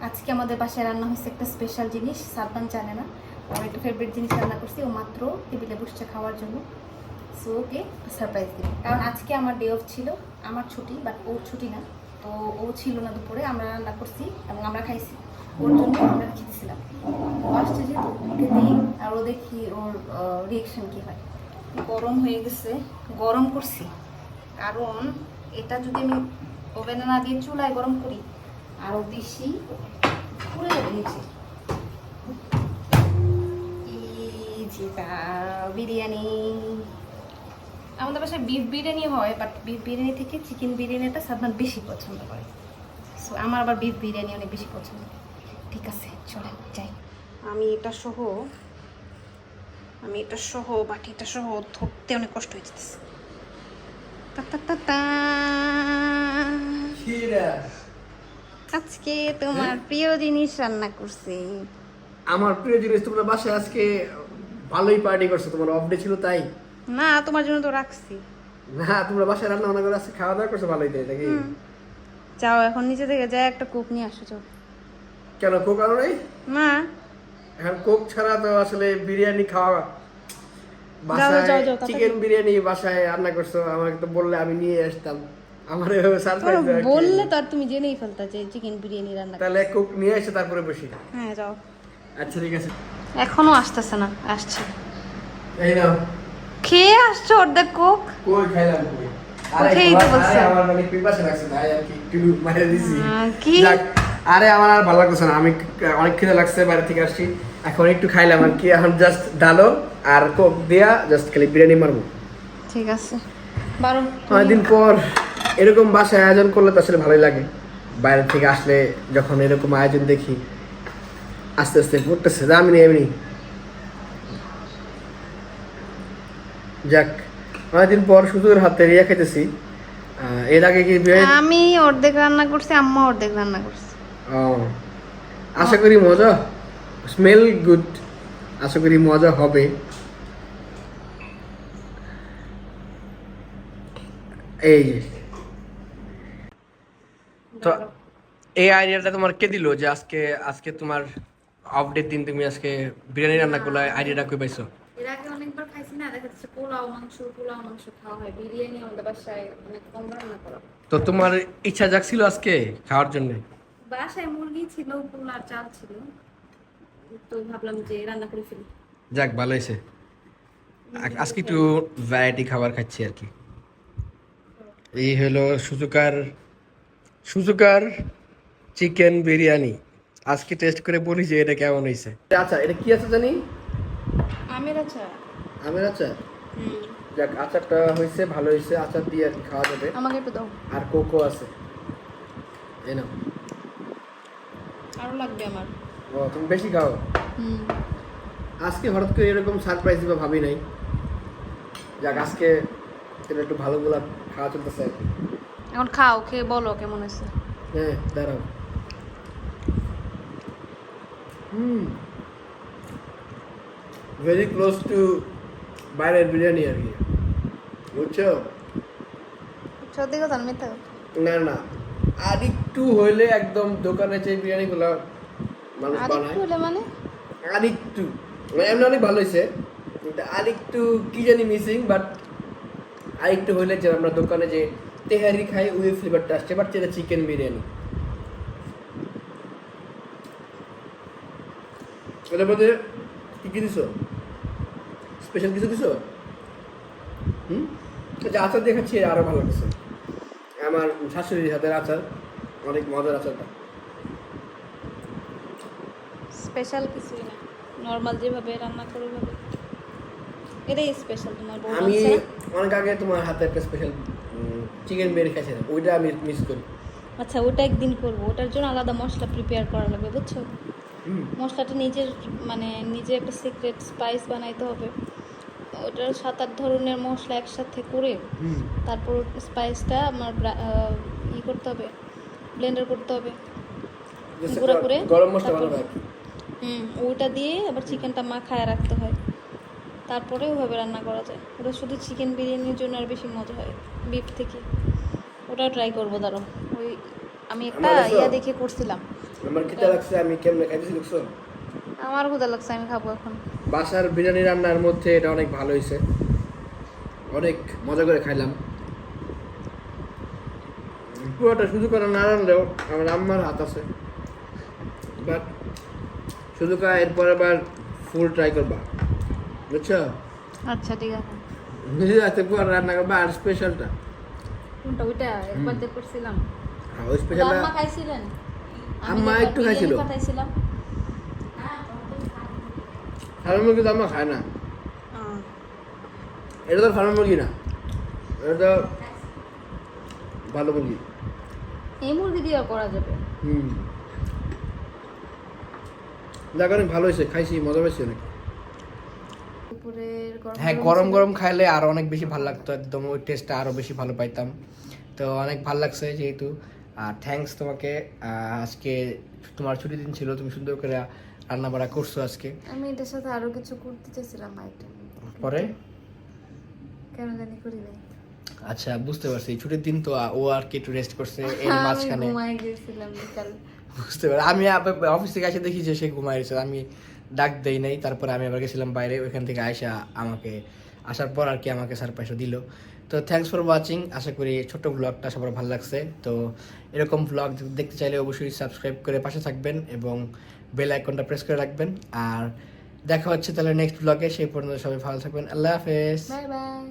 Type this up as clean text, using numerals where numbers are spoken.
আজকে আমাদের বাসায় রান্না হয়েছে একটা স্পেশাল জিনিস, সাদমান জানে না। ওর একটা ফেভারিট জিনিস রান্না করছি, ও মাত্র টেবিলে বসছে খাওয়ার জন্য। সো ওকে সারপ্রাইজ দিই, কারণ আজকে আমার ডে অফ ছিল, আমার ছুটি, বাট ওর ছুটি না। তো ও ছিল না দুপুরে, আমরা রান্না করছি এবং আমরা খাইছি, ওর জন্য আমরা খেতেছিলাম। ও আসছে যেহেতু ওকে দিই, আর ও দেখি ওর রিয়েকশন কী হয়। গরম হয়ে গেছে, গরম করছি, কারণ এটা যদি আমি ওভেনে না দিয়ে চুলায় গরম করি আরও বেশি পুড়ে যাবে নিচে। এই যে বিরিয়ানি, আমাদের বাসায় বিফ বিরিয়ানি হয়, বাট বিফ বিরিয়ানি থেকে চিকেন বিরিয়ানিটা সাদমান বেশি পছন্দ করে। সো আমার আবার বিফ বিরিয়ানি অনেক বেশি পছন্দ। ঠিক আছে, চলে যাই। আমি এটা সহ বাটিটা সহ ধরতে অনেক কষ্ট হয়ে যেতেছে। আজকে তোমার প্রিয় জিনিস রান্না করছি। আমার প্রিয় জিনিস, তোমরা বাসায় আজকে ভালোই পার্টি করছো, তোমার অফ ডে ছিল তাই? না, তোমার জন্য তো রাখছি। না, তোমরা বাসায় রান্না বান্না করে আজকে খাওয়া দাওয়া করছো, ভালোই তাই নাকি? যাও এখন নিচে থেকে যাই একটা কোক নিয়ে আসো। যাও। কেন, কোক আনো নাই? না, এখন কোক ছাড়া তো আসলে বিরিয়ানি খাওয়া, যাও, বাসায় তাড়াতাড়ি। চিকেন বিরিয়ানি বাসায় রান্না করছো, আমাকে তো বললে আমি নিয়ে আসতাম। আমার সারপ্রাইজ বললে তো আর তুমি জেনেই ফেলতা যে চিকেন বিরিয়ানি রান্না। তাহলে কোক নিয়ে এসে তারপরে বসি। হ্যাঁ, যাও। আচ্ছা ঠিক আছে। এখনো আসতেছে না, আসছে। এই নাও। খেয়ে আসছো অর্ধেক কোক। কই খাইলাম কই? উঠেই তো বলছে। আরে আমার মানে পিপাসা লাগছে, তাই আর কি একটু মাইরে দিছি। কি? যাক, আরে আমার আর ভালো লাগছে না, আমি অনেক খিদে লাগছে, বাইরে থেকে আসছি, এখন একটু খাইলাম আর কি। এখন জাস্ট ডালো আর কোক দিয়া জাস্ট খালি বিরিয়ানি মারবো। ঠিক আছে, বারো। অনেকদিন পর এরকম বাসায় আয়োজন করলে তো আসলে ভালোই লাগে। বাইরে থেকে আসলে যখন এরকম আয়োজন দেখি, আস্তে আস্তে পড়তেছে আমি নেই এমনি। যাক, অনেকদিন পর সুযোগের হাতে রিয়া খেতেছি। এর আগে কি আমি অর্ধেক রান্না করছি, আম্মা অর্ধেক রান্না করছে। ও, আশা করি মজা, স্মেল গুড, আশা করি মজা হবে। এই যে, তো এই আইডিয়াটা তোমার কে দিল যে আজকে আজকে তোমার অফ ডে দিন তুমি আজকে বিরিয়ানি রান্না করলে? আইডিয়াটা কই পাইছো? এর আগে অনেকবার খাইছি না, দেখা যাচ্ছে পোলাও মাংস খাওয়া হয়, বিরিয়ানি আমাদের বাসায় অনেক কম রান্না করা হয়। তো তোমার ইচ্ছা জাগছিল আজকে খাওয়ার জন্য? বাসায় মুরগি ছিল, পোলার চাল ছিল, তো ভাবলাম যে রান্না করে ফেলি। যাক, ভালো হয়েছে। আজকে একটু ভ্যারাইটি খাবার খাচ্ছি আর কি। এই হলো সুজুকার চিকেন বিরিয়ানি। আজকে টেস্ট করে বলি যে এটা কেমন হয়েছে। আচ্ছা, এটা কি আছে জানি? আমের আচার। আমের আচার। যাক, আচারটা হয়েছে, ভালো হয়েছে। আচার দিয়ে আর কি খাওয়া যাবে। আমাকে একটু দাও। আর কোকো আছে, এই নাও। আরো লাগবে আমার। ও, তুমি বেশি খাও। আজকে হঠাৎ করে এরকম সারপ্রাইজ দিবা ভাবি নাই। যাক, আজকে এটা একটু ভালো গোলাপ খাওয়া চলতেছে আর কি। এখন খাও, খেয়ে বলো কেমন হয়েছে। হ্যাঁ, দাঁড়াও। ভেরি ক্লোজ টু বাইরের বিরিয়ানি আর কি, বুঝছো? সত্যি কথা না মিথ্যা? না না, আর একটু হইলে একদম দোকানে যে বিরিয়ানিগুলো মানুষ আর বানায়, একটু হলে মানে? আর একটু, মানে এমনি অনেক ভালো হয়েছে, কিন্তু আর একটু কি জানি মিসিং। বাট আর একটু হইলে যে আমরা দোকানে যে তেহারি খাই ওই ফ্লেভারটা আসছে, বাট যেটা চিকেন বিরিয়ানি। ওটার মধ্যে কি কি দিছো? স্পেশাল কিছু দিছো? যে আচার দেখাচ্ছি আরো ভালো লাগছে। আমার শাশুড়ির হাতের আচার, অনেক মজার আচারটা। স্পেশাল কিছুই না, নর্মাল যেভাবে রান্না করে ওইভাবে। এটাই স্পেশাল তোমার বউ আমি বলছে। অনেক আগে তোমার হাতে একটা স্পেশাল চিকেন বিরিয়ানি খাইছিলাম, ওইটা আমি মিস করি। আচ্ছা, ওটা একদিন করবো, ওটার জন্য আলাদা মশলা প্রিপেয়ার করা লাগবে, বুঝছো? মশলাটা নিজে একটা সিক্রেট স্পাইস বানাইতে হবে। ওটার 7-8 ধরনের মশলা একসাথে করে তারপর স্পাইসটা আমার করতে হবে, ব্লেন্ডার করতে হবে গুঁড়া করে। গরম মশলা বানাবো আর কি। ওইটা দিয়ে আবার চিকেনটা মাখায় রাখতে হয়, তারপরে ওইভাবে রান্না করা যায়। ওটা শুধু চিকেন বিরিয়ানির জন্য আর বেশি মজা হয় বিফ থেকে। ওটাও ট্রাই করবো, দাঁড়ো। ওই আমি একটা দেখে করছিলাম, আমার খিদা লাগছে, আমি কেমনে খাইতেছি দেখছো? আমার ক্ষুধা লাগছে, আমি খাবো এখন। বাসার বিরিয়ানি রান্নার মধ্যে এটা অনেক ভালো হয়েছে, অনেক মজা করে খাইলাম। পুরোটা শুধু করে না রানলেও আমার আম্মার হাত আছে, বাট শুধু কা এরপর আবার ফুল ট্রাই করবা, বুঝছো? আচ্ছা ঠিক আছে। নিজে হাতে পুরো রান্না করবা, আর স্পেশালটা কোনটা? ওইটা একবার দিয়ে করছিলাম। ওই স্পেশালটা আম্মা খাইছিলেন? আম্মা একটু খাইছিল। পাঠাইছিলাম। ফার্মের মুরগি তো আম্মা খায় না, এটা তো ফার্মের মুরগি না, এটা তো ভালো মুরগি। এই মুরগি দিয়ে করা যাবে। দেখ অনেক ভালো হয়েছে, খাইছি, মজা পাইছি অনেক। দুপুরের হ্যাঁ, গরম গরম খাইলে আরো অনেক বেশি ভালো লাগতো, একদম ওই টেস্টটা আরো বেশি ভালো পাইতাম। তো অনেক ভালো লাগছে যেহেতু। আর থ্যাঙ্কস তোমাকে, আজকে তোমার ছুটি দিন ছিল, তুমি সুন্দর করে রান্না বাড়া করছো আজকে। আমি এটার সাথে আরো কিছু করতে চাইছিলাম আইটেম, পরে কেন জানি করি নাই। আচ্ছা, বুঝতে পারছি, ছুটির দিন তো ও আর কি একটু রেস্ট করছে এর আমি মাঝখানে। ঘুমাই গেছিলাম বিকাল। বুঝতে পারি, আমি অফিস থেকে এসে দেখি যে সে ঘুমাইছে, আমি ডাক দেই নাই। তারপরে আমি আবার গেছিলাম বাইরে, ওইখান থেকে আয়সা আমাকে আসার পর আর কি আমাকে সারপ্রাইজও দিল। তো থ্যাঙ্কস ফর ওয়াচিং, আশা করি ছোট্ট ব্লগটা সবার ভালো লাগছে। তো এরকম ব্লগ দেখতে চাইলে অবশ্যই সাবস্ক্রাইব করে পাশে থাকবেন এবং বেল আইকনটা প্রেস করে রাখবেন। আর দেখা হচ্ছে তাহলে নেক্সট ব্লগে, সেই পর্যন্ত সবাই ভালো থাকবেন। আল্লাহ হাফেজ। Bye bye.